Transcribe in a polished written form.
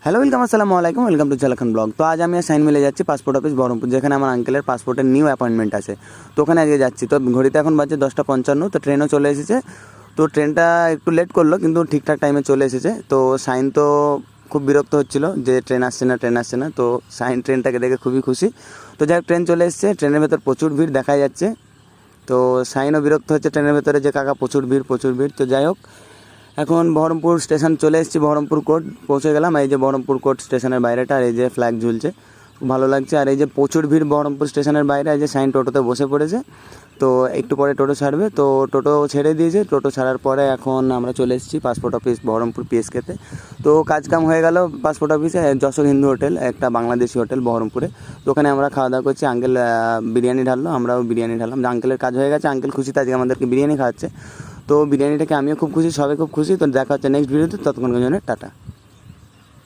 Hello welcome, আসসালামু আলাইকুম, welcome to Jharkhand blog. তো আজ আমি সাইন মিলে যাচ্ছি পাসপোর্ট অফিস বহরমপুর, যেখানে আমার আঙ্কেলের পাসপোর্টের নিউ অ্যাপয়েন্টমেন্ট আছে। তো ওখানে আজকে যাচ্ছি। তো ঘড়িতে এখন বাজে 10:55। তো ট্রেনও চলে এসেছে। তো ট্রেনটা একটু লেট করলো, কিন্তু ঠিকঠাক টাইমে চলে এসেছে। তো সাইন তো খুব বিরক্ত হচ্ছিল যে ট্রেন আসছে না। তো সাইন ট্রেনটাকে দেখে খুবই খুশি। তো যাই হোক, ট্রেন চলে এসেছে। ট্রেনের ভেতর প্রচুর ভিড় দেখা যাচ্ছে। তো সাইনও বিরক্ত হচ্ছে ট্রেনের ভেতরে, যে কাকা প্রচুর ভিড়। তো যাই হোক, এখন বহরমপুর স্টেশন চলে এসেছি। বহরমপুর কোর্ট পৌঁছে গেলাম। এই যে বহরমপুর কোর্ট স্টেশনের বাইরেটা, আর এই যে ফ্ল্যাগ ঝুলছে, খুব ভালো লাগছে। আর এই যে প্রচুর ভিড় বহরমপুর স্টেশনের বাইরে। এই যে সাইন টোটোতে বসে পড়েছে। তো একটু পরে টোটো ছাড়বে। তো টোটো ছেড়ে দিয়েছে। টোটো ছাড়ার পরে এখন আমরা চলে এসেছি পাসপোর্ট অফিস বহরমপুর পিএসকেতে। তো কাম হয়ে গেল পাসপোর্ট অফিসে। যশোর হিন্দু হোটেল, একটা বাংলাদেশি হোটেল বহরমপুরে। তো ওখানে আমরা খাওয়া দাওয়া করছি। আঙ্কেল বিরিয়ানি ঢাললো, আমরাও বিরিয়ানি ঢাললাম। আঙ্কেলের কাজ হয়ে গেছে, আঙ্কেল খুশিতে আজকে আমাদেরকে বিরিয়ানি খাওয়াচ্ছে। তো বিরিয়ানিটাকে আমিও খুব খুশি, সবাই খুব খুশি। তো দেখা হচ্ছে নেক্সট ভিডিওতে। ততক্ষণের জন্য টাটা।